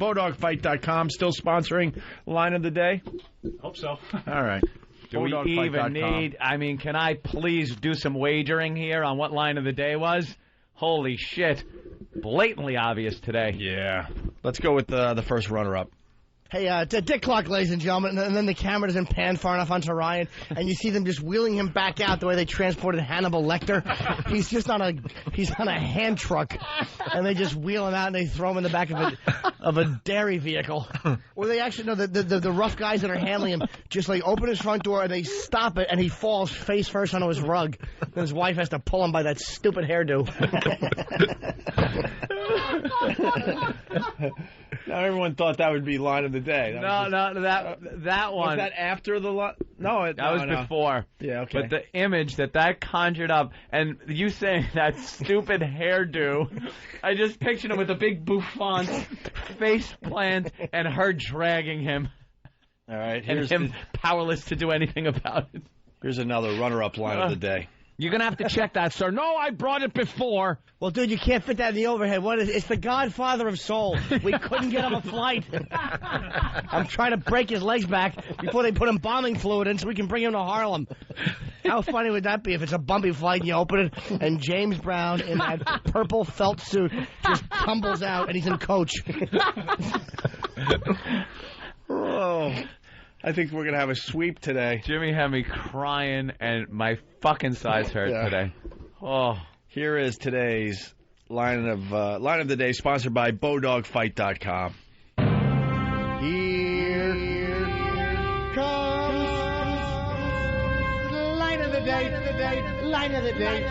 BowDogFight.com still sponsoring Line of the Day? Hope so. All right. Do we even need... I mean, can I please do some wagering here on what Line of the Day was? Holy shit. Blatantly obvious today. Yeah. Let's go with the first runner-up. Hey, Dick Clark, ladies and gentlemen, and then the camera doesn't pan far enough onto Ryan, and you see them just wheeling him back out the way they transported Hannibal Lecter. He's just on a hand truck, and they just wheel him out and they throw him in the back of a dairy vehicle. Or they actually, no, the rough guys that are handling him just like open his front door and they stop it, and he falls face first onto his rug. And his wife has to pull him by that stupid hairdo. Now everyone thought that would be Line of the Day. That one. Was that after the line? No, that was before. Yeah, okay. But the image that conjured up, and you saying that stupid hairdo, I just pictured him with a big bouffant, face plant, and her dragging him. All right, and him powerless to do anything about it. Here's another runner-up Line of the Day. You're going to have to check that, sir. No, I brought it before. Well, dude, you can't fit that in the overhead. It's the godfather of soul. We couldn't get him a flight. I'm trying to break his legs back before they put him bombing fluid in so we can bring him to Harlem. How funny would that be if it's a bumpy flight and you open it and James Brown in that purple felt suit just tumbles out and he's in coach. Oh, I think we're going to have a sweep today. Jimmy had me crying, and my fucking sides hurt today. Oh. Here is today's line of the day, sponsored by BowDogFight.com. Here comes line of the day, line of the day.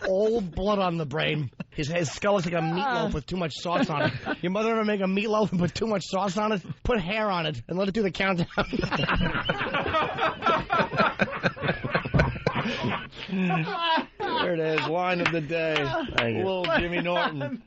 Old blood on the brain. His skull is like a meatloaf with too much sauce on it. Your mother ever make a meatloaf and put too much sauce on it? Put hair on it and let it do the countdown. There it is, Line of the Day. Little Jimmy Norton.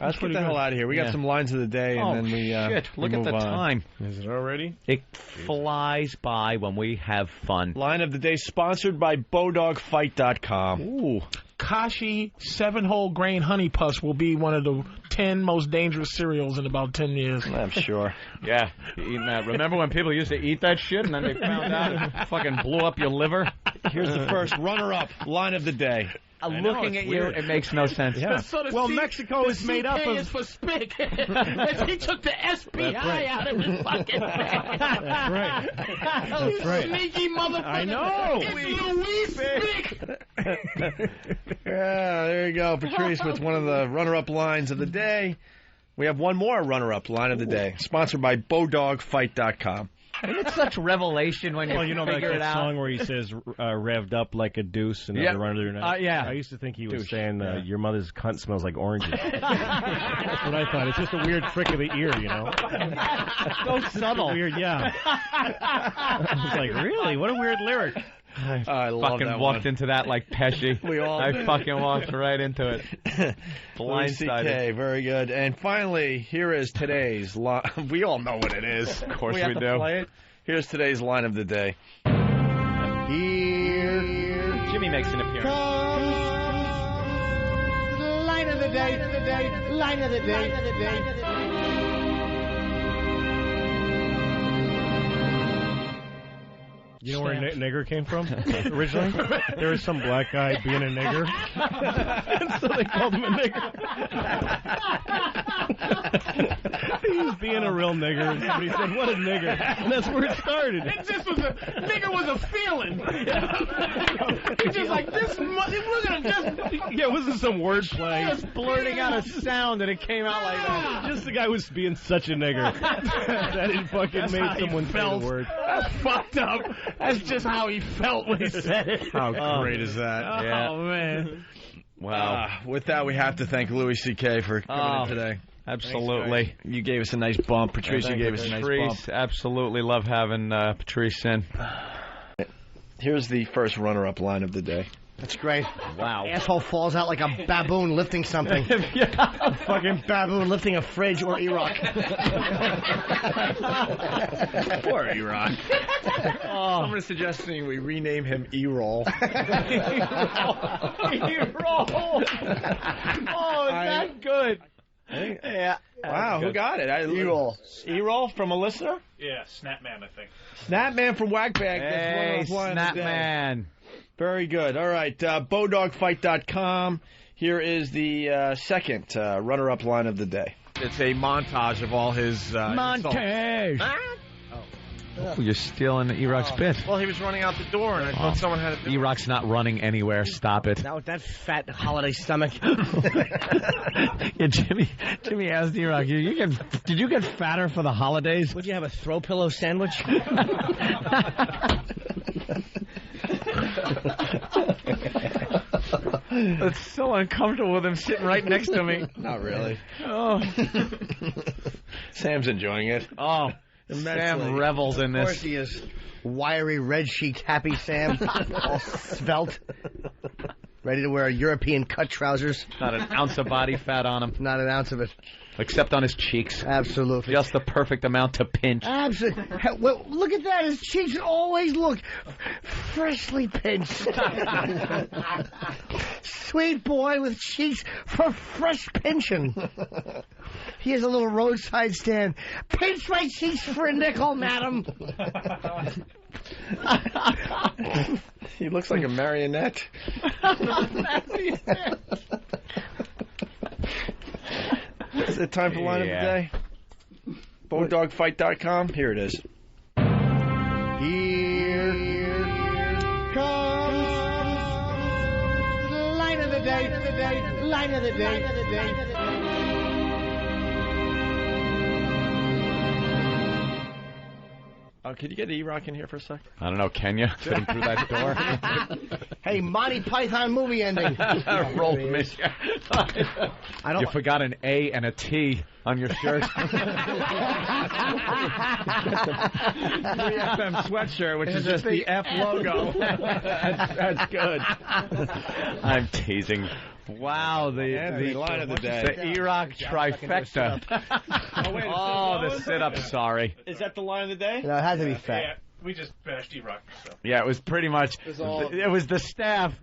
Let's get the hell out of here. We got some lines of the day, and then we shit! Look at the time. Is it already? It flies by when we have fun. Line of the day, sponsored by BowDogFight.com. Ooh. Kashi 7-hole grain honey puffs will be one of the 10 most dangerous cereals in about 10 years. I'm sure. Yeah, eating that. Remember when people used to eat that shit and then they found out it fucking blew up your liver? Here's the first runner-up line of the day. Looking at you, it makes no sense. Yeah. So well, Mexico is made up of... is for spick. He took the SPI out of his fucking bag. That's right. That's right. Sneaky motherfucker. I know. It's Louise Spick. Yeah, there you go. Patrice with one of the runner-up lines of the day. We have one more runner-up line of the day, sponsored by BowDogFight.com. It's such revelation when you figure it out. Song where he says revved up like a deuce and the run of the night. Yeah. I used to think he was saying your mother's cunt smells like oranges. That's what I thought. It's just a weird trick of the ear, you know. So subtle. Weird, yeah. I was like, really? What a weird lyric. I love fucking that walked one. into that like Pesci. I fucking walked right into it. Blindsided. Very good. And finally, here is today's line. We all know what it is. Of course we have do. To play it. Here's today's line of the day. Here Jimmy makes an appearance. comes line of the day, line of the day. You know where nigger came from originally? There was some black guy being a nigger, and so they called him a nigger. He was being a real nigger, and somebody said, "What a nigger!" And that's where it started. It just was nigger was a feeling. It's just like this. We're gonna just Yeah, it wasn't some wordplay. Just blurting out a sound and it came out like that. Just the guy was being such a nigger that it fucking made someone say the word. That's fucked up. That's just how he felt when he said it. How great is that? Oh, man. Wow. With that, we have to thank Louis C.K. for coming in today. Absolutely. Thanks, you gave us a nice bump. Patrice, you gave us a nice bump. Absolutely love having Patrice in. Here's the first runner-up line of the day, That's great. Wow. Asshole falls out like a baboon lifting something. A fucking baboon lifting a fridge or Iraq. Poor Iraq. Someone's suggesting we rename him E-Roll. E-roll. Oh, is that good? Yeah. Wow, who got it? E-Roll. E-Roll from a listener? Yeah, Snapman, I think. Snapman from Wagbag. Hey, Snapman. Very good. All right, BowDogFight.com. Here is the second runner-up line of the day. It's a montage of all his Montage. Oh, you're stealing Iraq's bit. Well, he was running out the door, and I thought someone had to do it. Iraq's not running anywhere. Stop it. Now with that fat holiday stomach. Yeah, Jimmy asked Iraq, did you get fatter for the holidays? Would you have a throw pillow sandwich? It's so uncomfortable with him sitting right next to me. Not really. Oh, Sam's enjoying it. oh. Sam revels in Of course this. he is. Wiry, red-cheeked, happy Sam. All svelte. Ready to wear European cut trousers. Not an ounce of body fat on him, Not an ounce of it. except on his cheeks. Absolutely. Just the perfect amount to pinch. Absolutely. Well, look at that. His cheeks always look freshly pinched. Sweet boy with cheeks for fresh pinching. He has a little roadside stand. Pinch my cheeks for a nickel, madam. He looks like a marionette. Is it time for line of the day? BowDogFight.com. Here it is. Here comes line of the day, line of the day. Could you get E-Rock in here for a sec? I don't know, can you? Fit him through that door? Hey, Monty Python movie ending. Roll me. I don't. You forgot an A and a T on your shirt. 3FM sweatshirt, which is just the F logo. That's good. I'm teasing. Wow, the line of the day. The Iraq trifecta. Oh, the sit-up, sorry. Is that the line of the day? No, it had to be fat. Yeah, we just bashed E-Rock. So. Yeah, it was pretty much, it was the staff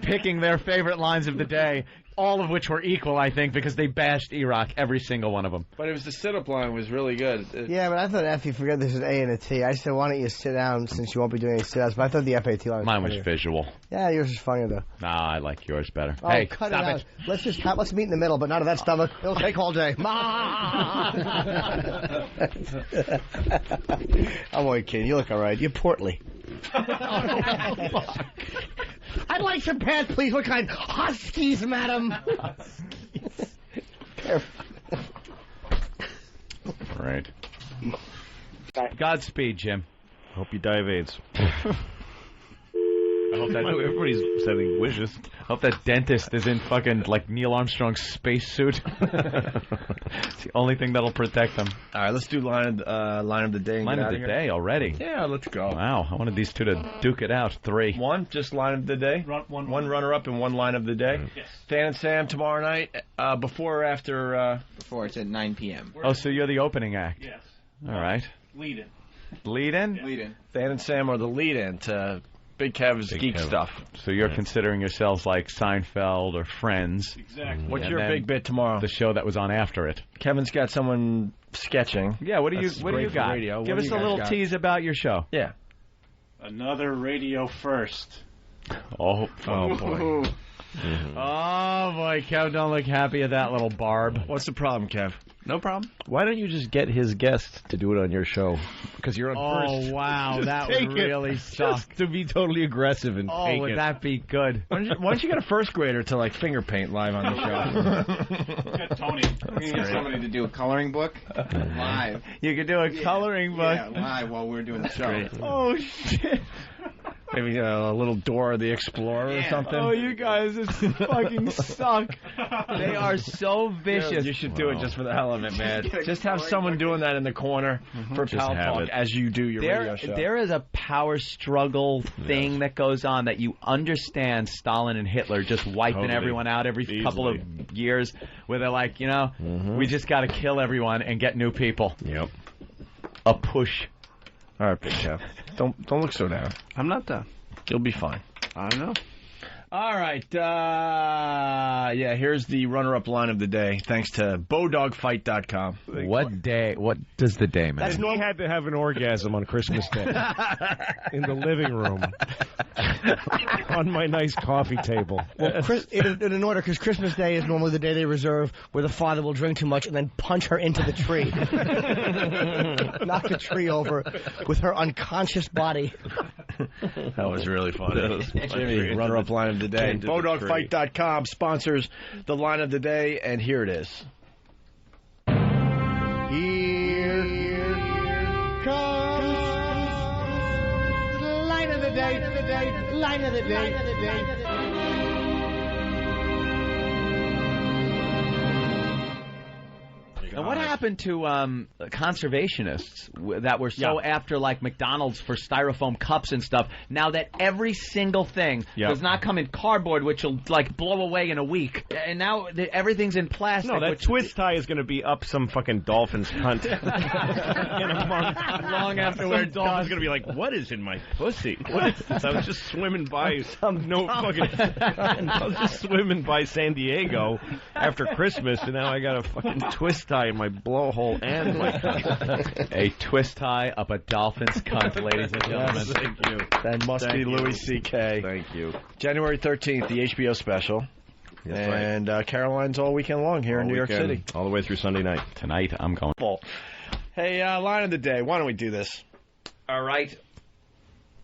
picking their favorite lines of the day, all of which were equal, I think, because they bashed Iraq, every single one of them. But it was the sit-up line was really good. Yeah, but I thought after you forgot this is A and a T, I said, why don't you sit down since you won't be doing any sit-ups? But I thought the FAT line was Mine was funnier. visual. Yeah, yours is funnier, though. Nah, I like yours better. Oh, Hey, cut stop it out. Let's meet in the middle, but not of that stomach. It'll take all day. I'm only kidding. You look all right. You're portly. I'd like some pants, please. What kind? Huskies, madam. Right. Godspeed, Jim. Hope you die of AIDS. I hope that Everybody's sending wishes. hope that dentist is in fucking like Neil Armstrong's spacesuit. It's the only thing that'll protect them. All right, let's do line of the day. And Line get of out the here. day already. Yeah, let's go. Wow, I wanted these two to duke it out. 3. One, just line of the day. One runner-up and one line of the day. Yes. Dan and Sam tomorrow night, before or after? Before it's at 9 p.m. Oh, so you're the opening act. Yes. All right. Lead in. Lead in? Lead in. Dan and Sam are the lead-in to Big Kev's Big geek Kev. stuff. So you're considering yourselves like Seinfeld or Friends, Exactly. What's And your then big bit tomorrow? the show that was on after it. Kevin's got someone sketching. Yeah, what do That's you great for got? radio. Give What do us you a guys little got? tease about your show. Yeah. Another radio first. Oh Oh boy. Oh boy, Kev, don't look happy at that little barb. What's the problem, Kev? No problem. Why don't you just get his guest to do it on your show? Because you're on Oh first. wow, that take would it. really suck. Just to be totally aggressive and Oh, take would it. that be good? Why don't you get a first grader to like finger paint live on the show? Get Tony. We get somebody to do a coloring book live. You could do a coloring book. Yeah, live while we're doing the show. Oh shit! Maybe a little Dora the Explorer or something. Oh, you guys fucking suck. They are so vicious. You should do it just for the hell of it, man. Just have someone doing that in the corner for Pal Talk as you do your radio show. There is a power struggle thing that goes on that you understand Stalin and Hitler just wiping everyone out every couple of years where they're like, we just got to kill everyone and get new people. Yep. A push. All right, Big Jeff. Don't look so down. I'm not done. You'll be fine. I know. All right. Here's the runner-up line of the day, thanks to BowDogFight.com. What does the day mean? He had to have an orgasm on Christmas Day in the living room on my nice coffee table. Well, in order, because Christmas Day is normally the day they reserve where the father will drink too much and then punch her into the tree. Knock the tree over with her unconscious body. That was really funny. Jimmy, runner-up line of the day. BowDogFight.com sponsors the line of the day, and here it is. Here comes the line of the day, line of the day. And what happened to conservationists that were so after like McDonald's for styrofoam cups and stuff? Now that every single thing does not come in cardboard, which will like blow away in a week, and now everything's in plastic. No, that twist tie is going to be up some fucking dolphin's cunt in a month. Long after we're done, dolphin's going to be like, "What is in my pussy? What is this? I was just swimming by I was just swimming by San Diego after Christmas, and now I got a fucking twist tie in my blowhole and my cunt." A twist tie up a dolphin's cunt, ladies and gentlemen. Thank you. That must be Louis C.K. Thank you. January 13th, the HBO special. And Caroline's all weekend long here in New York City. All the way through Sunday night. Tonight, I'm going. Hey, line of the day. Why don't we do this? All right.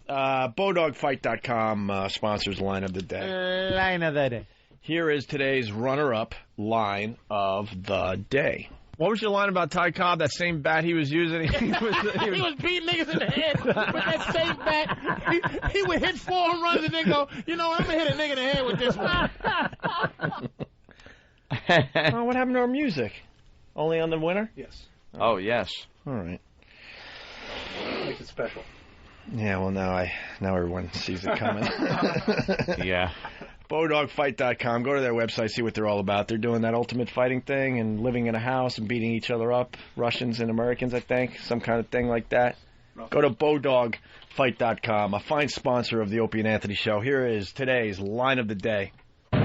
BowDogFight.com sponsors line of the day. Line of the day. Here is today's runner-up line of the day. What was your line about Ty Cobb? That same bat he was using? He was beating niggas in the head with that same bat. He would hit 4 home runs and then go, I'm going to hit a nigga in the head with this one. What happened to our music? Only on the winner? Yes. Oh, yes. All right. Makes it special. Yeah, well, now everyone sees it coming. Yeah. BowDogFight.com. Go to their website, see what they're all about. They're doing that ultimate fighting thing and living in a house and beating each other up. Russians and Americans, I think. Some kind of thing like that. Go to BowDogFight.com, a fine sponsor of the Opie and Anthony Show. Here is today's line of the day. Here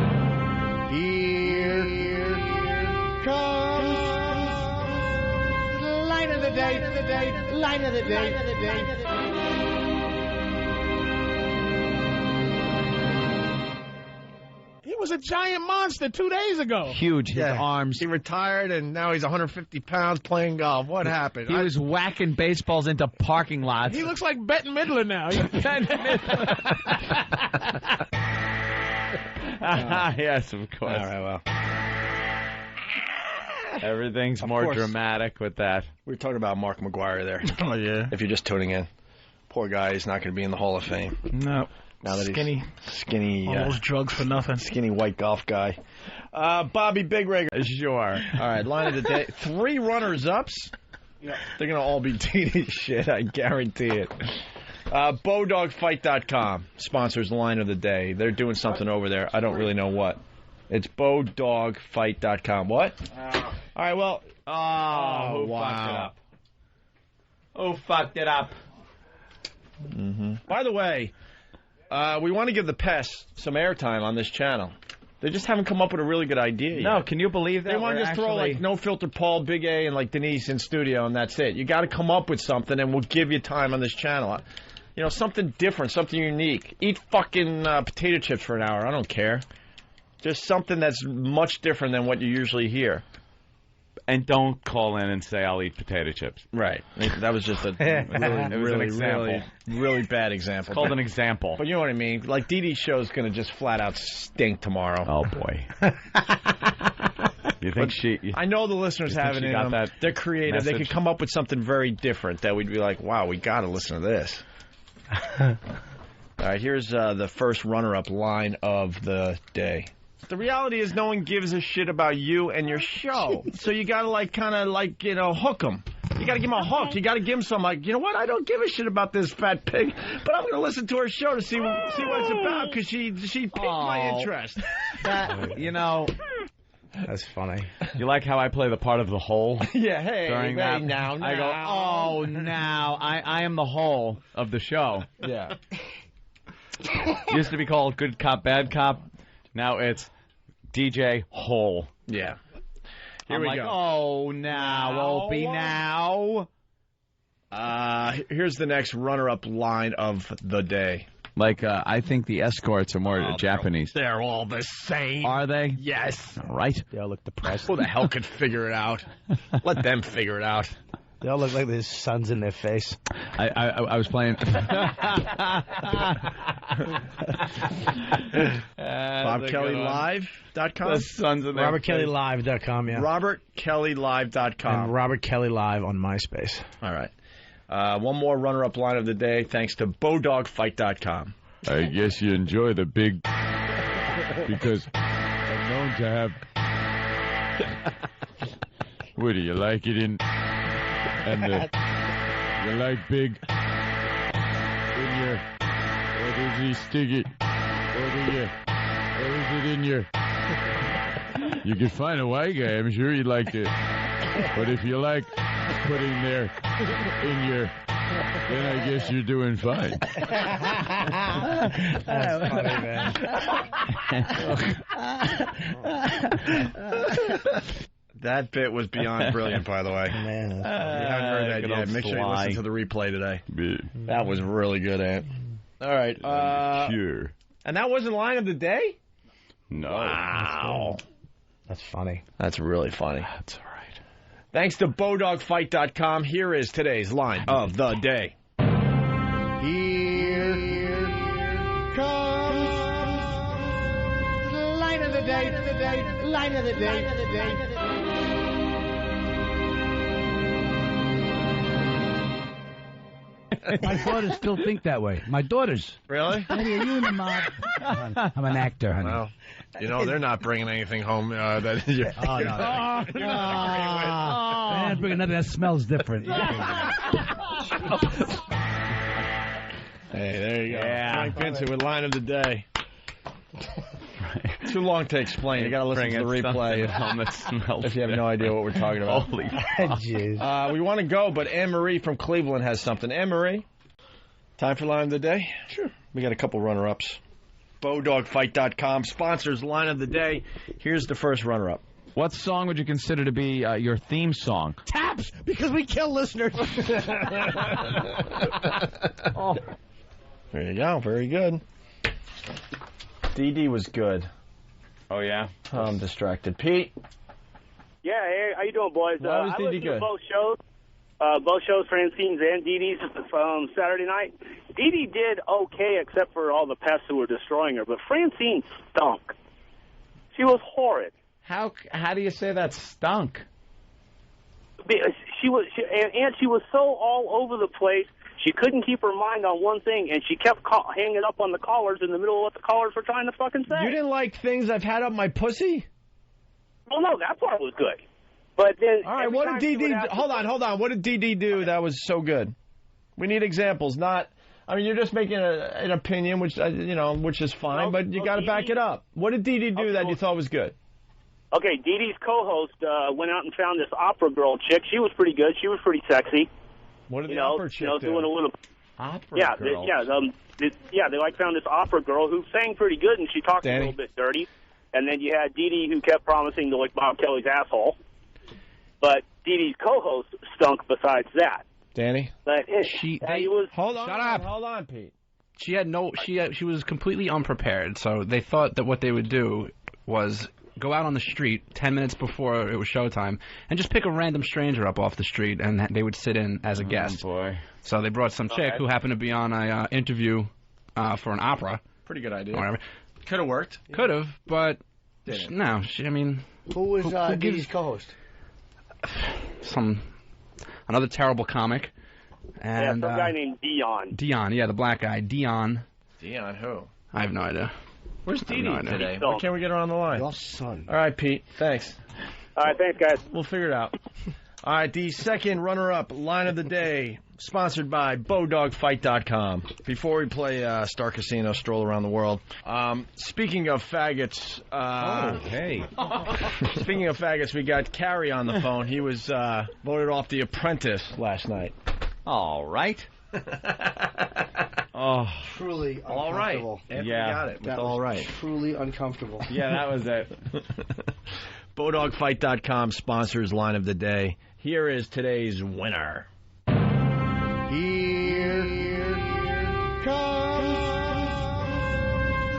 comes the line of the day, line of the day. He was a giant monster 2 days ago. Huge. His arms. He retired, and now he's 150 pounds playing golf. What happened? He was whacking baseballs into parking lots. He looks like Bette Midler now. Yes, of course. All right, well. Everything's Of more course. dramatic with that. We were talking about Mark McGuire there. Oh, yeah. If you're just tuning in. Poor guy, he's not going to be in the Hall of Fame. No. Now that Skinny. he's skinny, All those drugs for nothing. skinny white golf guy. Bobby Big Rig. Sure. All right, line of the day. 3 runners-ups. They're going to all be DD shit, I guarantee it. BowDogFight.com sponsors the line of the day. They're doing something over there. I don't really know what. It's BowDogFight.com. What? All right, well. Oh, who fucked it up? Who fucked it up? By the way, we want to give the pests some airtime on this channel. They just haven't come up with a really good idea No, yet. can you believe that? They want to just throw like No Filter Paul, Big A, and like Denise in studio, and that's it. You got to come up with something, and we'll give you time on this channel. Something different, something unique. Eat fucking potato chips for an hour. I don't care. Just something that's much different than what you usually hear. And don't call in and say I'll eat potato chips. Right. That was just a really bad example. It's called an example. But you know what I mean. Like Dee Dee's show is going to just flat out stink tomorrow. Oh boy. You think I know the listeners have it in them. They're creative. They could come up with something very different that we'd be like, wow, we got to listen to this. All right, here's the first runner-up line of the day. The reality is no one gives a shit about you and your show. So you got to, hook them. You got to give them a hook. You got to give them some, you know what? I don't give a shit about this fat pig, but I'm going to listen to her show to see what it's about because she piqued my interest. That's funny. You like how I play the part of the hole? Yeah, hey, during that? now. I go, now I am the hole of the show. Yeah. Used to be called Good Cop, Bad Cop. Now it's DJ Hole. Yeah. Here we go. Oh, now, Opie, now. Here's the next runner-up line of the day. I think the escorts are more Japanese. They're all the same. Are they? Yes. All right. They all look depressed. Who the hell could figure it out? Let them figure it out. They all look like there's suns in their face. I was playing. BobKellyLive.com? The sons of RobertKellyLive.com, yeah. RobertKellyLive.com. And Robert Kelly Live on MySpace. All right. One more runner-up line of the day, thanks to BowDogFight.com. I guess you enjoy the big because I'm known to have. What do you like it in? And you like big in your, or does he stick it? Or is it in your? You could find a white guy, I'm sure you'd like to. But if you like putting there in your, then I guess you're doing fine. That's funny, man. That bit was beyond brilliant, by the way. Man, If you haven't heard that yet, make sure you listen to the replay today. That was really good, Ant. All right. Sure. And that wasn't line of the day? No. Wow. that's funny. That's really funny. That's all right. Thanks to BowDogFight.com, here is today's line of the day. Here comes the line of the day, line of the day. My daughters still think that way. My daughters. Really? Daddy, are you in the mob? I'm an actor, honey. Well, they're not bringing anything home that you... Oh, no. Man, bring nothing that smells different. Hey, there you go. Yeah. Frank Vincent with line of the day. Too long to explain. You got to listen to the replay if you have no idea what we're talking about. Holy Jeez. We want to go, but Anne-Marie from Cleveland has something. Anne-Marie, time for line of the day? Sure. We got a couple runner-ups. BowDogFight.com sponsors line of the day. Here's the first runner-up. What song would you consider to be your theme song? Taps, because we kill listeners. Oh. There you go. Very good. DD was good. Oh, yeah? I'm distracted. Pete? Yeah, hey, how you doing, boys? Why was I DD listened good? to both shows, Francine's and Dee Dee's from Saturday night. Dee Dee did okay, except for all the pests who were destroying her, but Francine stunk. She was horrid. How do you say that stunk? She was so all over the place. She couldn't keep her mind on one thing, and she kept hanging up on the callers in the middle of what the callers were trying to fucking say. You didn't like things I've had up my pussy? Well, no, that part was good. But then, all right, what did DD? Hold on. What did DD do that was so good? We need examples. You're just making an opinion, which which is fine, but you got to back it up. What did DD do that you thought was good? Okay, Dee Dee's co-host went out and found this opera girl chick. She was pretty good. She was pretty sexy. What did the opera chick do? Doing a little opera girl. They found this opera girl who sang pretty good, and she talked a little bit dirty. And then you had Dee Dee, who kept promising to lick Bob Kelly's asshole. But Dee Dee's co-host stunk. Besides that, Danny. But hold on. Shut up. Hold on, Pete. She had she was completely unprepared, so they thought that what they would do was go out on the street 10 minutes before it was showtime and just pick a random stranger up off the street, and they would sit in as a guest. Oh, boy. So they brought some chick who happened to be on a interview for an opera. Pretty good idea. Or whatever. Could have worked. Could have, but Didn't. no. Who was Dee Dee's co-host? Another terrible comic. And some guy named Dion. Dion, yeah, the black guy, Dion. Dion who? I have no idea. Where's Dee no Dee idea. today? Why can't we get her on the line? Your son. All right, Pete. Thanks. All right, thanks, guys. We'll figure it out. All right, the second runner-up line of the day, sponsored by BowDogFight.com. Before we play Star Casino, Stroll Around the World, speaking of faggots... hey. Speaking of faggots, we got Carrie on the phone. He was voted off The Apprentice last night. All right. Oh, Truly All right. uncomfortable. Anthony Yeah. got it. That All was right. Truly uncomfortable. yeah, that was it. BowDogFight.com sponsors line of the day. Here is today's winner. Here comes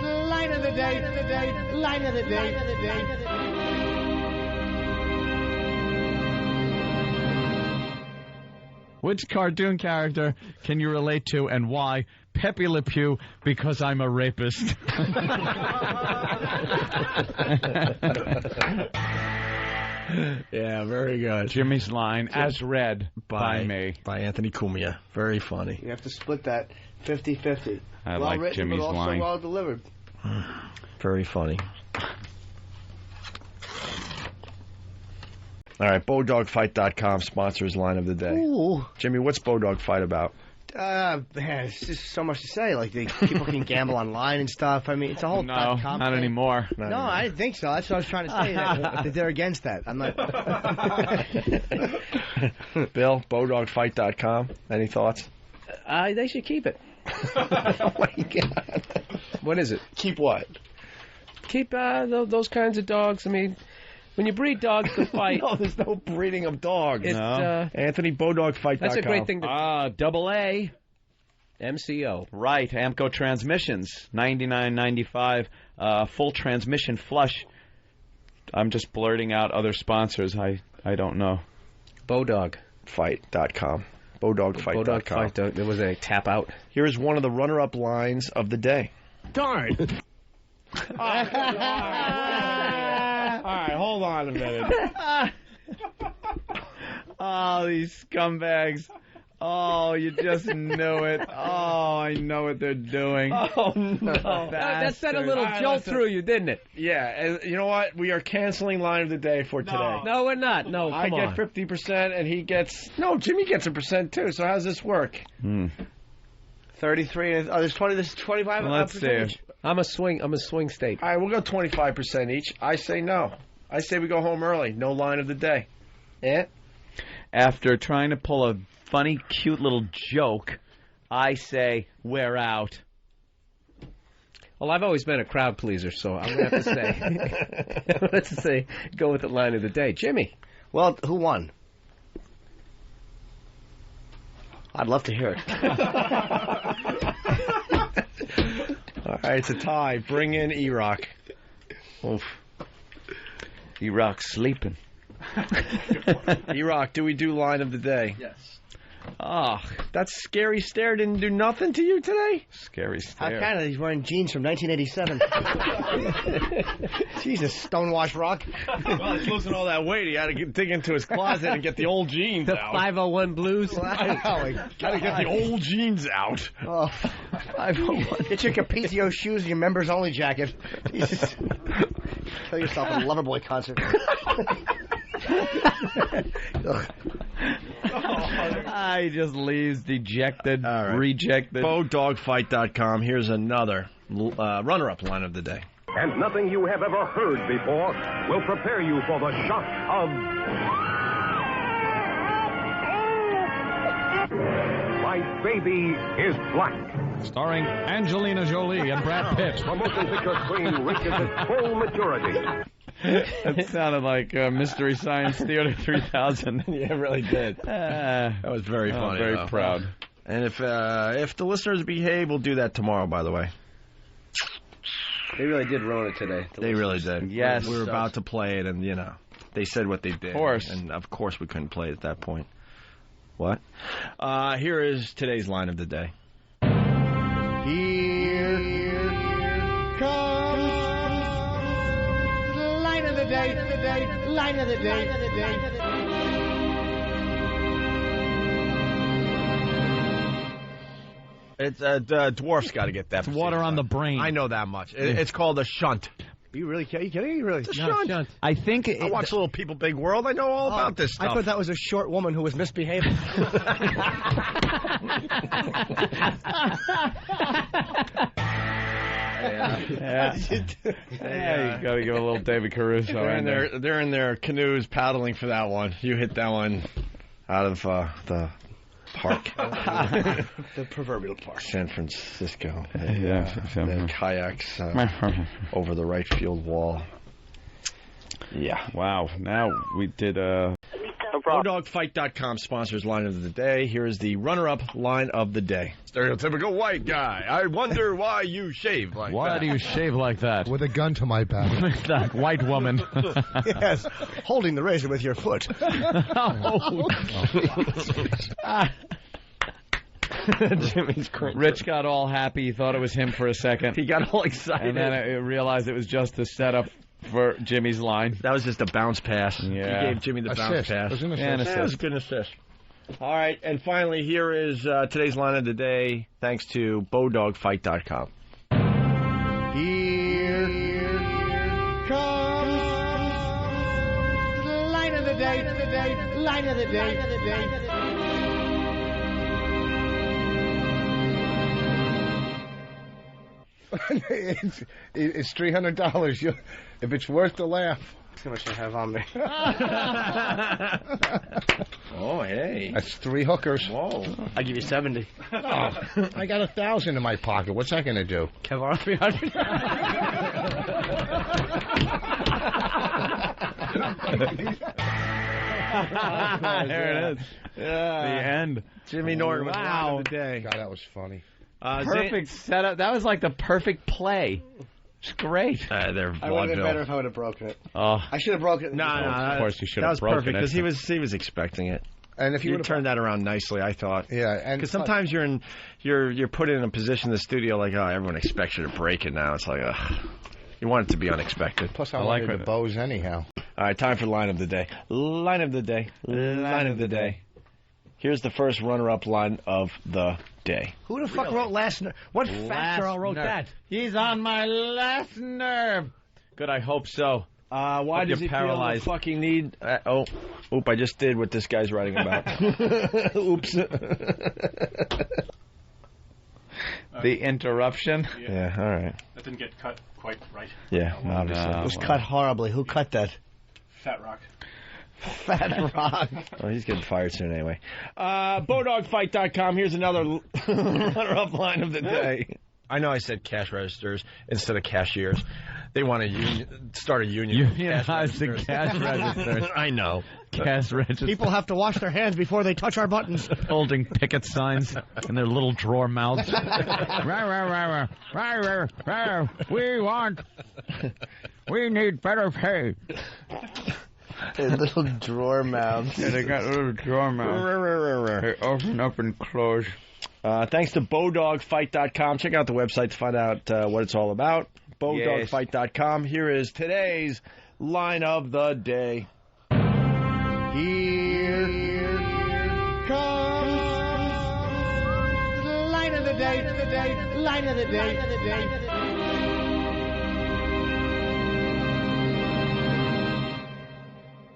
the line of the day, line of the day. Which cartoon character can you relate to and why? Pepe Le Pew, because I'm a rapist. Yeah, very good. Jimmy's line, as read by me. By Anthony Cumia. Very funny. You have to split that 50-50. I well like written, Jimmy's but also line. well delivered. Very funny. All right, BowDogFight.com sponsors line of the day. Ooh. Jimmy, what's Bowdog Fight about? Man, it's just so much to say. Like, people can gamble online and stuff. I mean, it's a whole No, .com not thing. anymore. No, I didn't think so. That's what I was trying to say. that they're against that. I'm not. Bill, BowDogFight.com. Any thoughts? They should keep it. Oh my God. What is it? Keep what? Keep those kinds of dogs. I mean, when you breed dogs to fight, No, there's no breeding of dogs. it's, Anthony, BowDogFight.com. that's a great thing. Double A, MCO. Right, Amco transmissions, $99.95, full transmission flush. I'm just blurting out other sponsors. I don't know. Bowdog. Fight.com. BowDogFight.com. There was a tap out. Here is one of the runner-up lines of the day. Darn. All right, hold on a minute. Oh, these scumbags. Oh, you just knew it. Oh, I know what they're doing. Oh, no. That sent a little Bastards. jolt through you, didn't it? Yeah, and you know what? We are canceling line of the day for today. No, we're not. No, come I on. get 50% and he gets... No, Jimmy gets a percent too, so how does this work? 33. Oh, there's 20. This is 25. Let's see. percentage. I'm a swing state. All right, we'll go 25% each. I say no. I say we go home early. No line of the day. Yeah? After trying to pull a funny, cute little joke, I say we're out. Well, I've always been a crowd pleaser, so I'm gonna have to say, let's say, go with the line of the day, Jimmy. Well, who won? I'd love to hear it. All right, it's a tie. Bring in E-Rock. Oof. E-Rock's sleeping. E-Rock, do we do line of the day? Yes. Oh, that scary stare didn't do nothing to you today? Scary How stare. can it? He's wearing jeans from 1987. Jesus, stonewashed rock. Well, he's losing all that weight. He had to dig into his closet and get the old jeans The out. 501 Blues. Oh, my Got to get the old jeans out. Oh, 501. Get your Capizio shoes and your members only jacket. Jesus. Kill yourself at a Loverboy concert. He just leaves dejected, All right. rejected. BowDogFight.com. Here's another runner-up line of the day. And nothing you have ever heard before will prepare you for the shock of My Baby is Black. Starring Angelina Jolie and Brad Pitt. The motion picture screen reaches its full maturity. That sounded like Mystery Science Theater 3000. Yeah, it really did. That was very funny. Very though. proud. And if the listeners behave, we'll do that tomorrow, by the way. They really did ruin it today. They really did. Yes. We were about to play it, and, they said what they did. Of course. And, of course, we couldn't play it at that point. What? Here is today's line of the day. Here comes the line of the day, line of the day. It's the dwarf's got to get that. It's water on the brain. I know that much. It's called a shunt. Are you kidding? You really? It's a shunt. I think I watch Little People Big World. I know all about this stuff. I thought that was a short woman who was misbehaving. Yeah, you got to give a little David Caruso. They're in their canoes paddling for that one. You hit that one out of the park. The proverbial park. San Francisco. Yeah. Kayaks over the right field wall. Yeah. Wow. Now we did BowDogFight.com sponsors line of the day. Here is the runner-up line of the day. Stereotypical white guy. I wonder why you shave like that. Why do you shave like that? With a gun to my back. That white woman. Yes, holding the razor with your foot. Jimmy's crazy. Rich got all happy. He thought it was him for a second. He got all excited. And then I realized it was just the setup for Jimmy's line. That was just a bounce pass. Yeah. He gave Jimmy the bounce pass. It was an assist. Yeah, an assist. That was a good assist. All right, and finally, here is today's line of the day, thanks to BowDogFight.com. Here comes the line of the day. Line of the day. It's $300. If it's worth the laugh. How much I have on me? Oh, hey. That's 3 hookers. Whoa. I give you 70. Oh, I got 1,000 in my pocket. What's that going to do? Kevlar 300. There it is. The end. Jimmy Norton with the line of the day. God, that was funny. Perfect setup. That was like the perfect play. It's great. They're I would have been better if I would have broken it. Oh, I should have broken it. No, of course you should that have was broken perfect it. because he was expecting it. And if You you turned that around nicely, I thought. Yeah, and Because sometimes you're put in a position in the studio like, oh, everyone expects you to break it now. It's like, ugh. You want it to be unexpected. Plus, I like the bows anyhow. All right, time for line of the day. Line of the day. Line of the day. Here's the first runner-up line of the day. Who the fuck wrote last nerve? What fat girl wrote that? He's on my last nerve. Good, I hope so. Why does he paralyzed. feel the fucking need? Oop, I just did what this guy's writing about. Oops. The interruption. Yeah, all right. That didn't get cut quite right. Yeah, obviously. It was cut horribly. Who cut that? Fat Rock. Fat Rock. Oh, he's getting fired soon anyway. BowDogFight.com. Here's another runner-up line of the day. I know I said cash registers instead of cashiers. They want to start a union. Unionize the cash registers. I know. Cash registers. People have to wash their hands before they touch our buttons. Holding picket signs in their little drawer mouths. We need better pay. Their little drawer mouths. Yeah, they got little drawer mouths. They open up and close. Thanks to BowDogFight.com. Check out the website to find out what it's all about. BowDogFight.com. Here is today's line of the day. Here comes the line of the day. Line of the day.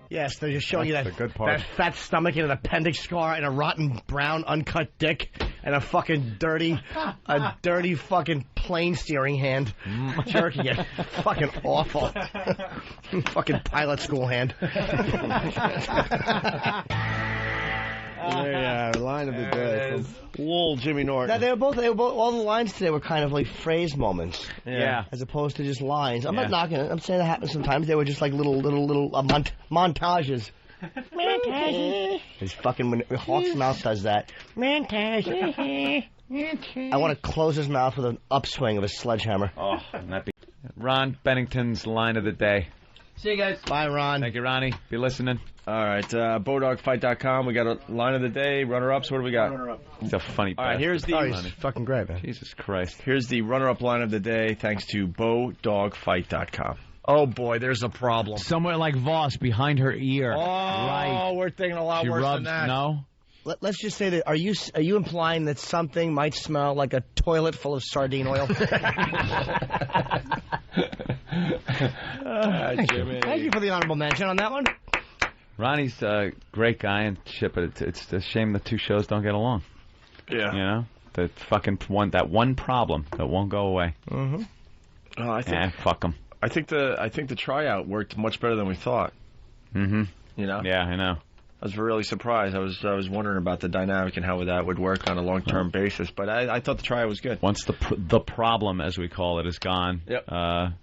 Yes, they're just showing That's you the good part. that fat stomach and an appendix scar and a rotten brown uncut dick and a fucking dirty fucking plane steering hand jerking it. Fucking awful. Fucking pilot school hand. Yeah, line of the day from Wool Jimmy Norton. Now, they were both all the lines today were kind of like phrase moments. Yeah. As opposed to just lines. I'm not knocking it. I'm saying that happens sometimes. They were just like little montages. Montage. His fucking when Hawk's mouth does that. Montage. I want to close his mouth with an upswing of a sledgehammer. Oh, that'd be Ron Bennington's line of the day. See you guys. Bye, Ron. Thank you, Ronnie. Be listening. All right, BowDogFight.com. We got a line of the day, runner-ups. What do we got? Runner-up. He's a funny All right, here's the He's fucking great, man. Jesus Christ. Here's the runner-up line of the day, thanks to BowDogFight.com. Oh boy, there's a problem. Somewhere like Voss behind her ear. Oh, right. we're thinking a lot She worse rubs, than that. no? Let's just say that. Are you implying that something might smell like a toilet full of sardine oil? Jimmy. Thank you for the honorable mention on that one. Ronnie's a great guy and shit, but it's a shame the two shows don't get along. Yeah. You know, the fucking one problem that won't go away. Mm-hmm. I think. Fuck them. I think the tryout worked much better than we thought. Mm-hmm. You know. Yeah, I know. I was really surprised. I was wondering about the dynamic and how that would work on a long-term basis, but I thought the tryout was good. Once the problem, as we call it, is gone, yep. I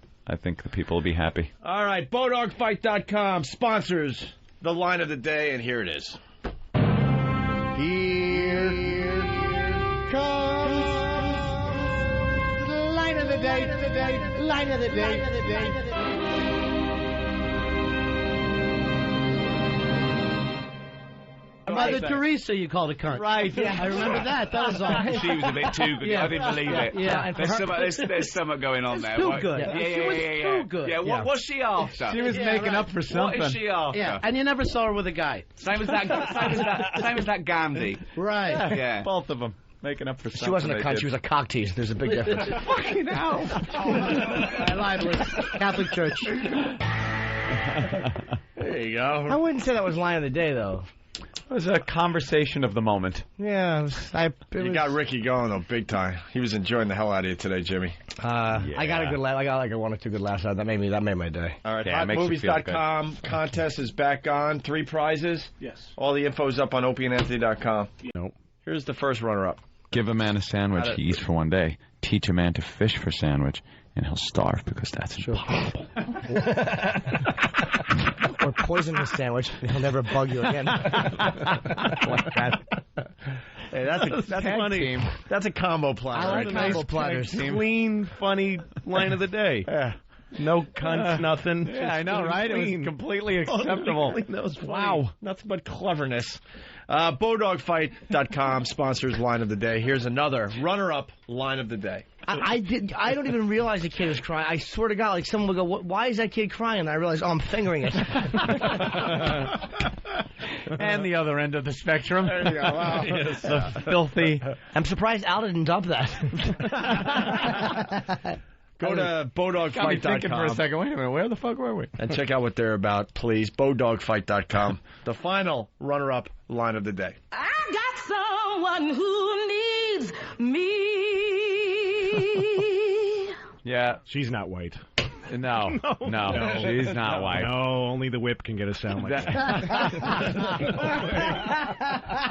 think the people will be happy. All right, BowDogFight.com sponsors the line of the day, and here it is. Here comes the line of the day, line of the day. Mother Teresa, you called a cunt. Right, yeah, I remember that. That was all. She was a bit too good. Yeah. I didn't believe it. Yeah. There's something going on there. Too good. Yeah. She was too good. Yeah, what was she after? She was making up for something. What is she after? Yeah, and you never saw her with a guy. Same as that Gandhi. Right. Yeah. Both of them making up for something. She wasn't a cunt. She was a cock tease. There's a big difference. Fucking hell. I lied. It was Catholic Church. There you go. I wouldn't say that was line of the day, though. It was a conversation of the moment. Yeah, you got Ricky going though, big time. He was enjoying the hell out of you today, Jimmy. I got a good laugh. I got like a 1 or 2 good laughs out. That made my day. All right, yeah, hotmovies.com contest is back on. 3 prizes. Yes. All the info's up on opieandanthony.com. Nope. Here's the first runner-up. Give a man a sandwich he eats for one day. Teach a man to fish for a sandwich, and he'll starve because that's impossible. Or poison his sandwich, and he'll never bug you again. Hey, that's funny. Team. That's a combo platter. I like combo platters. Clean, funny line of the day. Yeah. No cunts, nothing. Yeah, I know, right? It was completely acceptable. That was wow. Nothing but cleverness. BowDogFight.com sponsors line of the day. Here's another runner-up line of the day. I don't even realize the kid was crying. I swear to God, like someone would go, "Why is that kid crying?" And I realize, oh, I'm fingering it. And the other end of the spectrum. There you go. Wow. Yes, the filthy. I'm surprised Al didn't dump that. Go to BowDogFight.com. Got me thinking for a second. Wait a minute, where the fuck were we? And check out what they're about, please. BowDogFight.com. The final runner-up line of the day. I got someone who needs me. Yeah. She's not white. No, she's not white. No, only the whip can get a sound like that.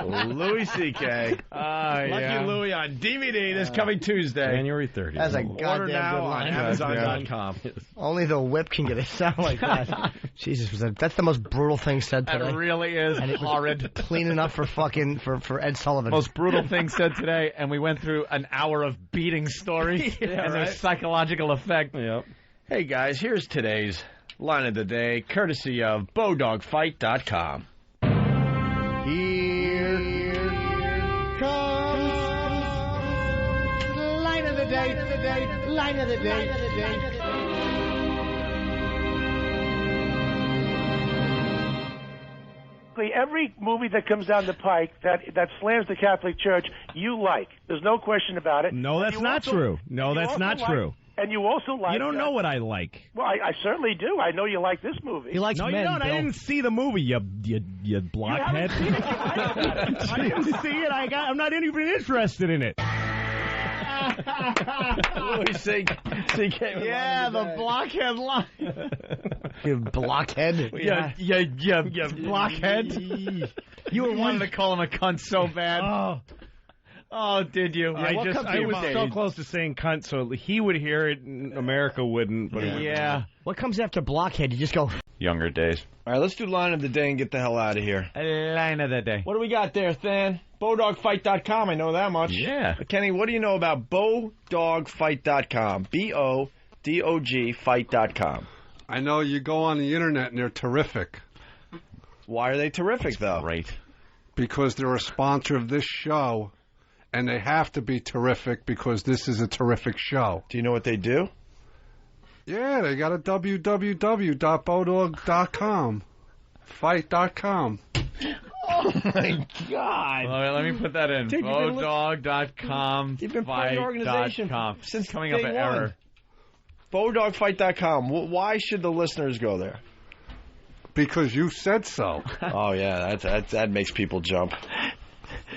Louis C.K. Lucky Louie on DVD this coming Tuesday. January 30th. That's a Order goddamn now good line. on Amazon.com. Only the whip can get a sound like that. Jesus, that's the most brutal thing said today. That really is and it was horrid. Clean enough for fucking for Ed Sullivan. Most brutal thing said today, and we went through an hour of beating stories and their psychological effect. Yep. Hey guys, here's today's line of the day, courtesy of BowDogFight.com. Here comes the line of the day, line of the day. Every movie that comes down the pike that slams the Catholic Church, you like. There's no question about it. No, that's not true. No, that's not true. And you also like... You don't know what I like. Well, I certainly do. I know you like this movie. He likes no, men, you don't. Bill. I didn't see the movie, you blockhead. You haven't seen it. I didn't see it. I'm not even interested in it. Louis C.K. Yeah, the blockhead line. You blockhead. Yeah, blockhead. You were wanting to call him a cunt so bad. Oh, did you? I was so close to saying cunt, so he would hear it, and America wouldn't. But yeah. What comes after blockhead? You just go... Younger days. All right, let's do line of the day and get the hell out of here. Line of the day. What do we got there, Than? BowDogFight.com, I know that much. Yeah. Kenny, what do you know about BowDogFight.com? BODOG Fight.com. I know you go on the internet and they're terrific. Why are they terrific, though? Great. Because they're a sponsor of this show, and they have to be terrific because this is a terrific show. Do you know what they do? Yeah, they got a www.bowdog.com. Fight.com. Oh, my God. Well, let me put that in. Dude, Bodog.com. You've been part of the organization since coming up day an one. error. Bodogfight.com. Why should the listeners go there? Because you said so. Oh, yeah, that makes people jump.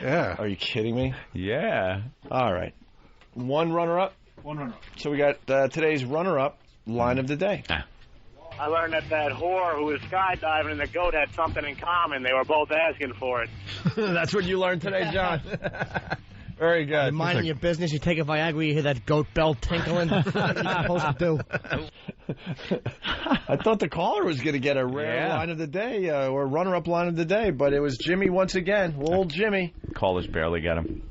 Yeah. Are you kidding me? Yeah. All right. One runner-up? One runner-up. So we got today's runner-up line of the day. I learned that whore who was skydiving and the goat had something in common. They were both asking for it. That's what you learned today, John. Very good. You're minding your business. You take a Viagra, you hear that goat bell tinkling. What are you supposed to do? I thought the caller was going to get a rare line of the day or runner-up line of the day, but it was Jimmy once again. Old Jimmy. Callers barely get him.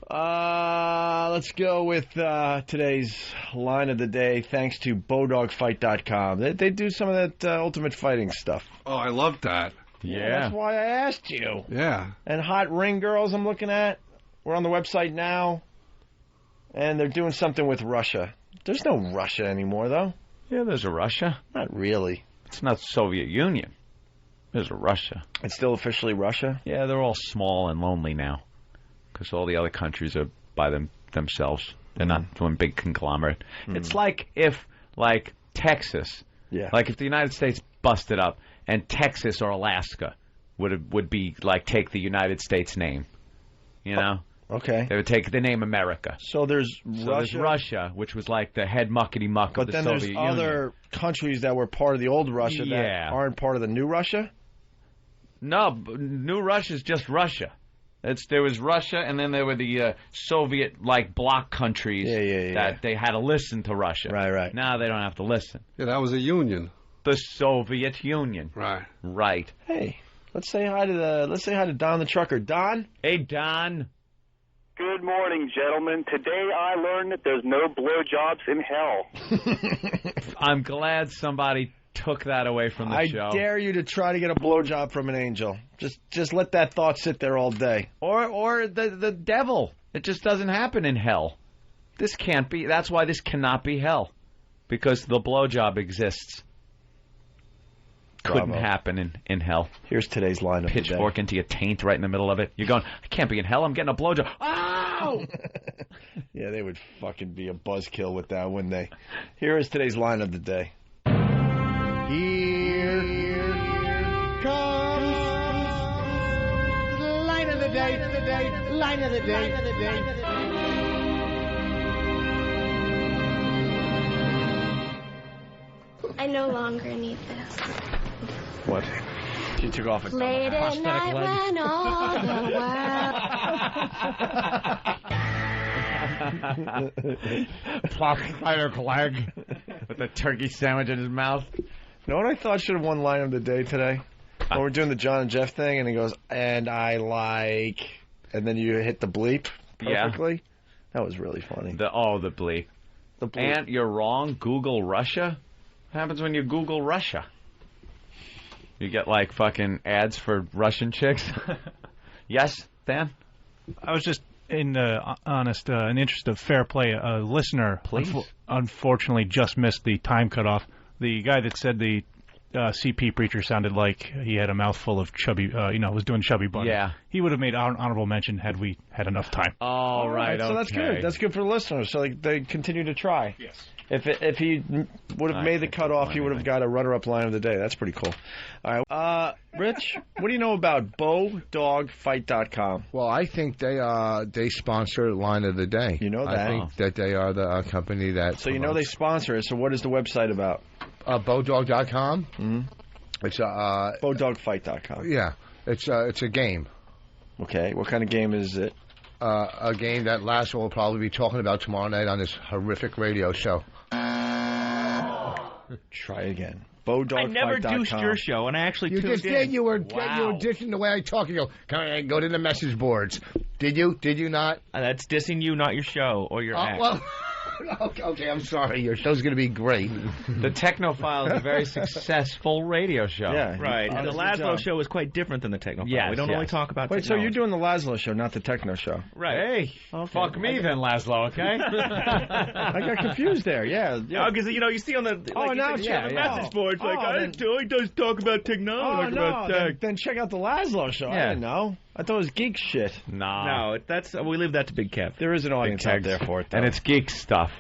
Let's go with today's line of the day, thanks to BowDogFight.com. They do some of that ultimate fighting stuff. Oh, I love that. Yeah. That's why I asked you. Yeah. And hot ring girls I'm looking at. We're on the website now, and they're doing something with Russia. There's no Russia anymore, though. Yeah, there's a Russia. Not really. It's not Soviet Union. There's a Russia. It's still officially Russia? Yeah, they're all small and lonely now because all the other countries are by themselves. They're not one big conglomerate. It's like if, Texas, if the United States busted up and Texas or Alaska would be, take the United States name, you know? Okay. They would take the name America. So there's Russia, which was like the head muckety-muck of the Soviet Union. But then there's other countries that were part of the old Russia that aren't part of the new Russia? No, new Russia's just Russia. There was Russia, and then there were the Soviet bloc countries that they had to listen to Russia. Right. Now they don't have to listen. Yeah, that was a union. The Soviet Union. Right. Hey, let's say hi to Don the trucker. Don? Hey, Don. Good morning, gentlemen. Today I learned that there's no blowjobs in hell. I'm glad somebody took that away from the show. I dare you to try to get a blowjob from an angel. Just let that thought sit there all day. Or the devil. It just doesn't happen in hell. This can't be. That's why this cannot be hell. Because the blowjob exists. Couldn't happen in hell. Here's today's line of the day. Pitchfork into your taint right in the middle of it. You're going, I can't be in hell. I'm getting a blowjob. Ow! Yeah, they would fucking be a buzzkill with that, wouldn't they? Here is today's line of the day. Here comes the line of the day, line of the day. I no longer need this. What? She took off a Late at night when all the world... Plop spider clag. With a turkey sandwich in his mouth. You know what I thought should have won line of the day today? When we're doing the John and Jeff thing, and he goes, and I like... And then you hit the bleep perfectly. Yeah. That was really funny. The bleep. The bleep. And you're wrong. Google Russia? What happens when you Google Russia? You get fucking ads for Russian chicks? Yes, Dan? I was just in the interest of fair play. A listener, unfortunately, just missed the time cutoff. The guy that said the CP preacher sounded like he had a mouthful of chubby, was doing chubby butter. Yeah. He would have made honorable mention had we had enough time. All right. So that's good. That's good for the listeners. So they continue to try. Yes. If he would have made the cutoff, he would have got a runner-up line of the day. That's pretty cool. All right, Rich, what do you know about BowDogFight.com? Well, I think they sponsor line of the day. You know that. I think that they are the company that. So you know they sponsor it. So what is the website about? BowDog.com. Mm-hmm. It's BowDogFight.com. Yeah, it's a game. Okay, what kind of game is it? A game that Lasso will probably be talking about tomorrow night on this horrific radio show. Try again. BowDogFight.com. I never deuced your show, and I actually tuned in. You just did. You were dissing the way I talk. You go to the message boards. Did you? Did you not? That's dissing you, not your show or your act. Well, Okay, I'm sorry. Your show's going to be great. The Technophile is a very successful radio show. Yeah. Right. And the Laszlo show is quite different than the Technophile. Yes, we don't only talk about Wait, so technology. you're doing the Laszlo show, not the Techno show? Right. Hey, fuck me then, Laszlo, okay? I got confused there, yeah. Because, you see on the, message board, it's he does talk about technology, about tech. Then check out the Laszlo show. I didn't know. I thought it was geek shit. No, we leave that to Big Kev. There is an audience out there for it, though. And it's geek stuff,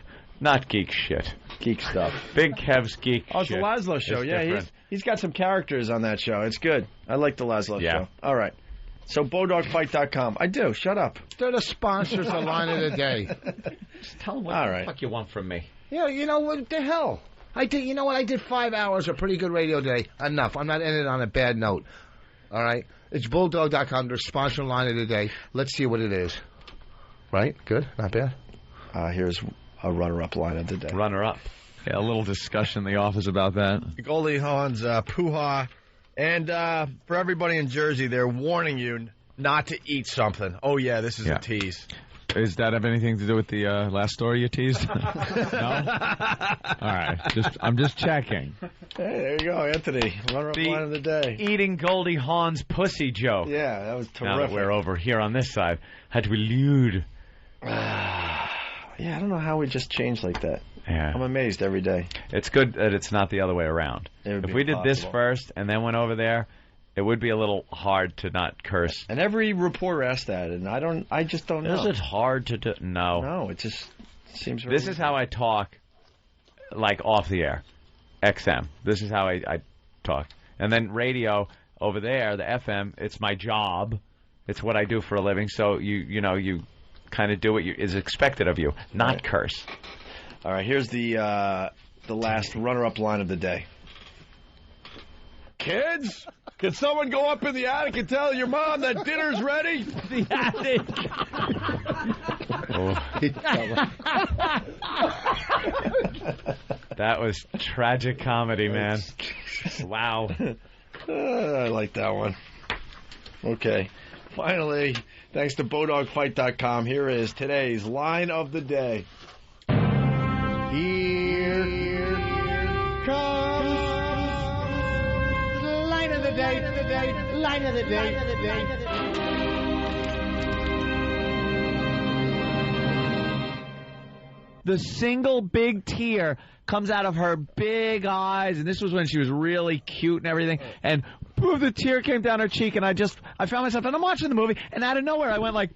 not geek shit. Geek stuff. Big Kev's geek Oh, it's shit. the Laszlo show. It's Yeah, different. he's got some characters on that show. It's good. I like the Laszlo show. All right. So, BowDogFight.com. I do. Shut up. They're the sponsors of Line of the Day. Just tell them what All the right. fuck you want from me. Yeah, you know what the hell? I did. You know what? I did 5 hours of pretty good radio today. Enough. I'm not ending on a bad note. All right. It's Bulldog.com. They're sponsoring Line of the Day. Let's see what it is. Right? Good. Not bad. Here's a runner-up line of the day. Runner-up. Yeah, a little discussion in the office about that. Goldie Hawn's Poo-Ha. And for everybody in Jersey, they're warning you not to eat something. Oh, yeah, this is a tease. Does that have anything to do with the last story you teased? No? All right. I'm just checking. Hey, there you go, Anthony. Runner-up line of the day. Eating Goldie Hawn's pussy joke. Yeah, that was terrific. Now that we're over here on this side, had to be lewd. Yeah, I don't know how we just changed like that. Yeah. I'm amazed every day. It's good that it's not the other way around. If we did this first and then went over there, it would be a little hard to not curse. And every reporter asked that, and I just don't know. Is it hard to do? No. No, it just seems... This is how I talk, like, off the air. XM. This is how I talk. And then radio, over there, the FM, it's my job. It's what I do for a living, so you kind of do what is expected of you, not curse. All right, here's the last runner-up line of the day. Kids, can someone go up in the attic and tell your mom that dinner's ready? The attic. That was tragic comedy, man. Wow. I like that one. Okay. Finally, thanks to BowDogFight.com, here is today's line of the day. Here comes the line of the day, line of the day. The single big tear comes out of her big eyes, and this was when she was really cute and everything, and boom, the tear came down her cheek, and I found myself, and I'm watching the movie, and out of nowhere I went like,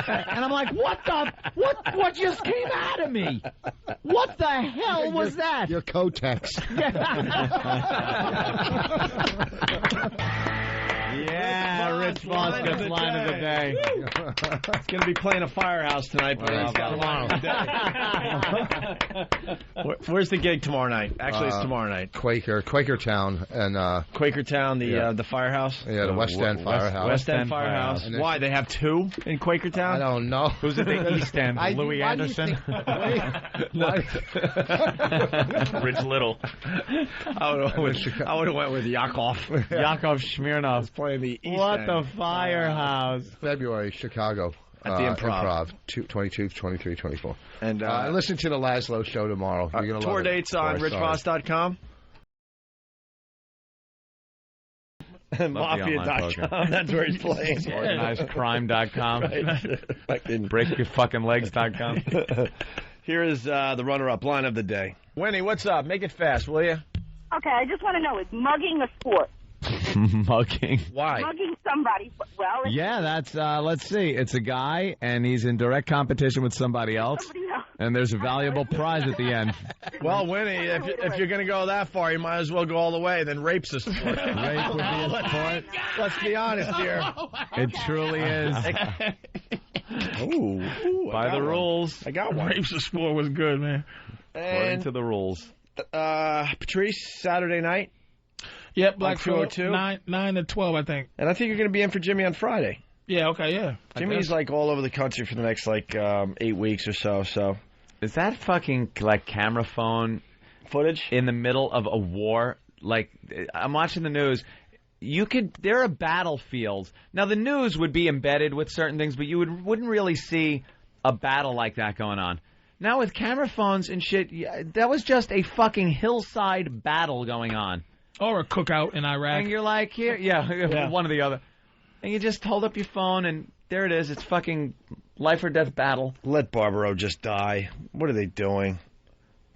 and I'm like, what just came out of me? What the hell was that? Your Kotex. Yeah, Rich Foskett's line of the day. It's going to be playing a Firehouse tonight, but he's got a line of the day. Where's the gig tomorrow night? Actually, it's tomorrow night. Quakertown, and Quakertown, the Firehouse. Yeah, the West End Firehouse. West End Firehouse. Why? They have two in Quakertown? I don't know. Who's at the East End? Louis Anderson. Rich Little. I would have went with Yakov. Yakov Smirnov. Playing the East What End. the Firehouse? February, Chicago. At the Improv. 22, 23, 24. And listen to the Laszlo show tomorrow. You're gonna tour love it. dates on richvoss.com. Mafia.com. That's where he's playing. OrganizedCrime.com. Right. BreakYourFuckingLegs.com. Here is the runner-up line of the day. Winnie, what's up? Make it fast, will you? Okay, I just want to know, is mugging a sport? Mugging. Why? Mugging somebody. Well, Yeah, that's, let's see. It's a guy, and he's in direct competition with somebody else. And there's a valuable prize at the end. Well, Winnie, if you're going to go that far, you might as well go all the way. Then rape's a sport. Rape would be a sport. Let's be honest here. It truly is. Ooh, By the rules. I got one. Rape's a sport was good, man. According to the rules. Patrice, Saturday night. Yep, Black on 202. 9 to 12, I think. And I think you're going to be in for Jimmy on Friday. Yeah, okay, yeah. Jimmy's like all over the country for the next 8 weeks or so. So is that fucking camera phone footage in the middle of a war? Like, I'm watching the news. There are battlefields. Now, the news would be embedded with certain things, but you wouldn't really see a battle like that going on. Now with camera phones and shit, that was just a fucking hillside battle going on. Or a cookout in Iraq. And you're like, here, one or the other. And you just hold up your phone, and there it is. It's fucking life or death battle. Let Barbaro just die. What are they doing?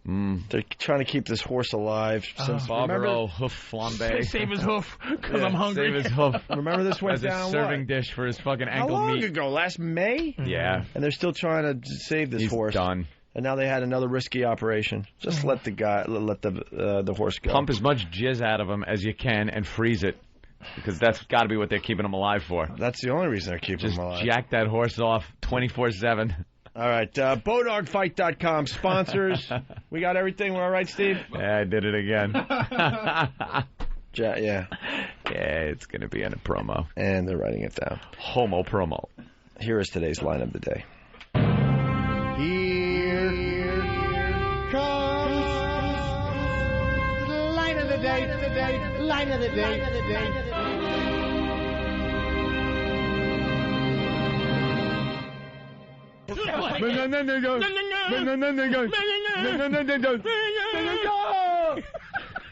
They're trying to keep this horse alive. Since Barbaro hoof flambe. Save his hoof, because I'm hungry. Save his hoof. Remember this went as down a serving dish for his fucking How ankle long meat. ago? Last May? Yeah. And they're still trying to save this He's horse. done. And now they had another risky operation. Just let the horse go. Pump as much jizz out of him as you can and freeze it. Because that's got to be what they're keeping him alive for. That's the only reason they're keeping him alive. Jack that horse off 24/7. All right, BowDogFight.com sponsors. We got everything. We're all right, Steve? Yeah, I did it again. Yeah. Yeah, it's going to be in a promo. And they're writing it down. Homo promo. Here is today's line of the day. Here comes the line of the day, line of the day.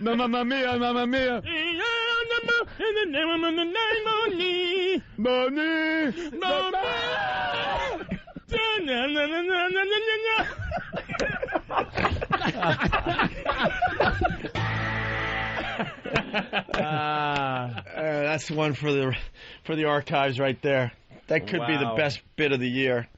Mamma mia, mamma mia. That's one for the archives right there. That could be the best bit of the year.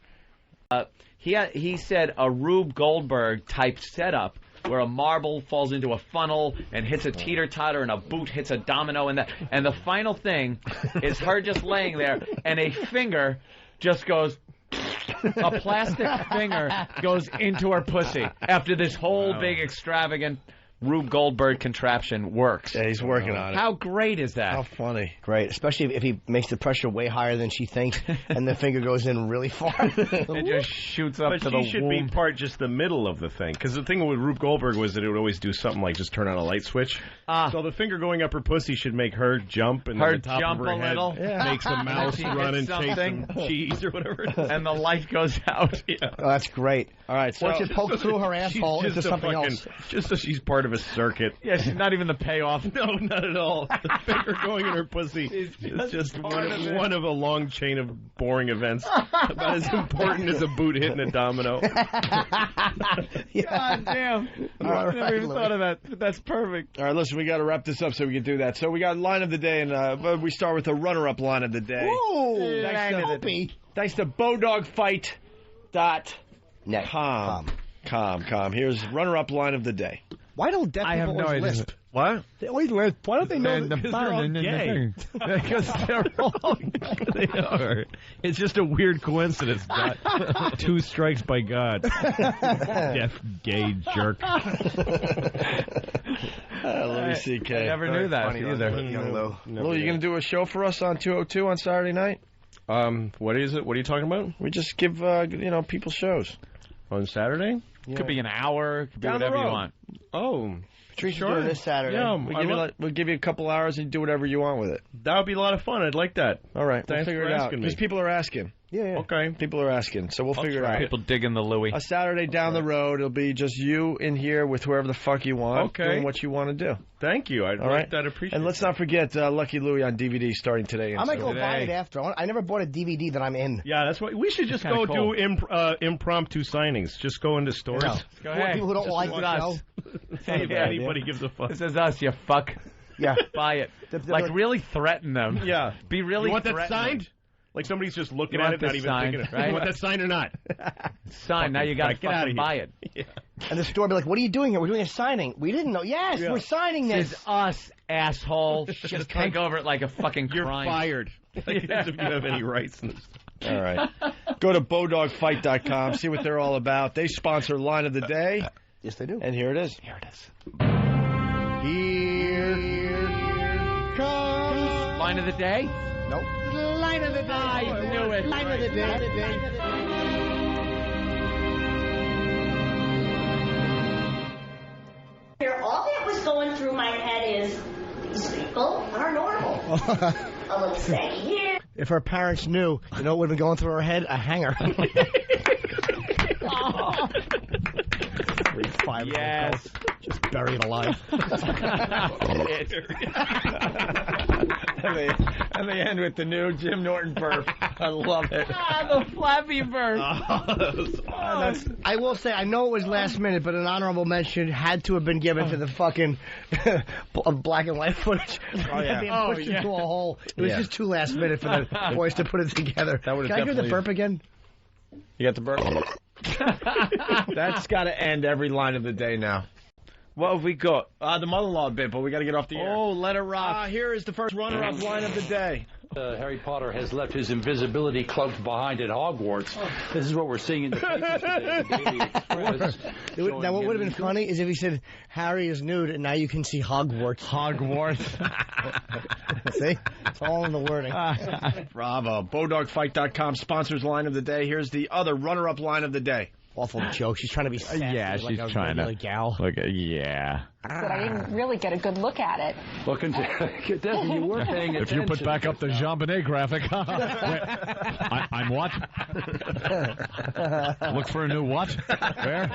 He said a Rube Goldberg type setup where a marble falls into a funnel and hits a teeter-totter and a boot hits a domino and the final thing is her just laying there and a finger just goes, a plastic finger goes into her pussy after this whole big extravagant Rube Goldberg contraption works. Yeah, he's working on it. How great is that? How funny. Great, especially if he makes the pressure way higher than she thinks, and the finger goes in really far. It just shoots up but to the she should womb. be part just the middle of the thing. Because the thing with Rube Goldberg was that it would always do something like just turn on a light switch. So the finger going up her pussy should make her jump, and Her then the top jump of her a head little. makes the mouse She run and hits chase something. some cheese or whatever it is. And the light goes out. Yeah. Oh, that's great. All right, so once you poke through her asshole She's into just a something fucking- else. Just so she's part of a circuit. Yeah, she's not even the payoff. No, not at all. The finger going in her pussy is just one of a long chain of boring events. About as important as a boot hitting a domino. God damn. I never even thought of that. But that's perfect. All right, listen, we got to wrap this up so we can do that. So we got line of the day, and we start with the runner-up line of the day. Ooh, Thanks to BowDogFight.com. Here's runner-up line of the day. Why don't deaf I have people no always idea. lisp? What? They always lisp. Why don't they know that? Because they're all gay. Because they're all they are. It's just a weird coincidence. Doc. 2 strikes by God. Deaf gay jerk. Let me see, Kay. I never knew that either. Young Lou. Lou, you going to do a show for us on 202 on Saturday night? What is it? What are you talking about? We just give, people shows. On Saturday? Could be an hour. Could be Down the whatever you road. want. Oh, Patricia's sure. doing this Saturday. Yeah, We'll give you a couple hours and you do whatever you want with it. that would be a lot of fun. I'd like that. All right, we'll Thanks figure for it out. asking me. Because people are asking. Yeah. Okay. People are asking, so we'll figure it out. People digging the Louis. A Saturday down the road, it'll be just you in here with whoever the fuck you want, Okay. doing what you want to do. Thank you. I'd All like right? that. Appreciate And let's not forget Lucky Louie on DVD starting today. I might go today. buy it after. I never bought a DVD that I'm in. Yeah, that's what we should just Kinda go cool. do impromptu signings. Just go into stores. No. Go For ahead. people who don't Just like watch the us. show. See if anybody gives a fuck. This is us, you fuck. Yeah. Buy it. Like, really threaten them. Yeah. Be really You want that threatening. signed? Like somebody's just looking You at want it, not this even signed, thinking. right? You want that signed or not? Sign. Now you got to Get outta fucking here. buy it. Yeah. And the store be like, "What are you doing here? We're doing a signing. We didn't know. Yes, Yeah. we're signing This this." is us, asshole. Just take over it like a fucking You're crime. fired. Like, as if you have any rights in this. All right. Go to BowDogFight.com, see what they're all about. They sponsor Line of the Day. Yes, they do. And here it is. Here it is. Here comes Line of the day? nope. Line of the day. I knew it. Line of the day. Here, all that was going through my head is, these people are normal. A little saggy here. If her parents knew, you know what would have been going through her head? A hanger. alive. Yes. Just buried alive. and they end with the new Jim Norton burp. I love it. The Flappy Bird. I will say, I know it was last minute, but an honorable mention had to have been given to the fucking black and white footage. Oh, yeah. Being pushed into a hole. It was just too last minute for the boys to put it together. That Can I hear the burp again? You got the burp? That's got to end every line of the day now. What have we got? The mother-in-law bit, but we got to get off the air. Oh, let it rock. Here is the first runner-up line of the day. Harry Potter has left his invisibility cloak behind at Hogwarts. This is what we're seeing in the papers today. The Daily Express. Now, what would have been funny is if he said, Harry is nude, and now you can see Hogwarts. See? It's all in the wording. Bravo. BowDogFight.com sponsors line of the day. Here's the other runner-up line of the day. Awful joke. She's trying to be sassy. Yeah, like she's a trying regular to. gal. Yeah. But I didn't really get a good look at it. Well, Debbie, you were paying attention. If you put back up the Jean Benet graphic. I'm what? Look for a new what? Where?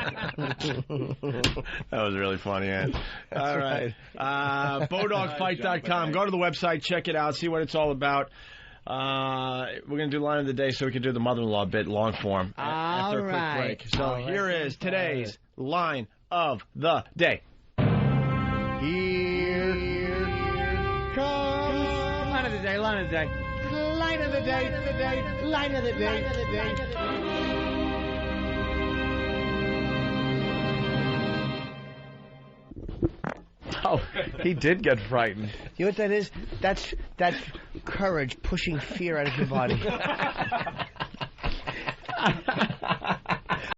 That was really funny, Ed. All right. BowDogFight.com. Go to the website, check it out, see what it's all about. We're going to do line of the day so we can do the mother-in-law bit long form after a quick break. So here is today's line of the day. Here comes Line of the day, line of the day. line of the day, line of the day. Oh, he did get frightened. You know what that is? That's courage pushing fear out of your body.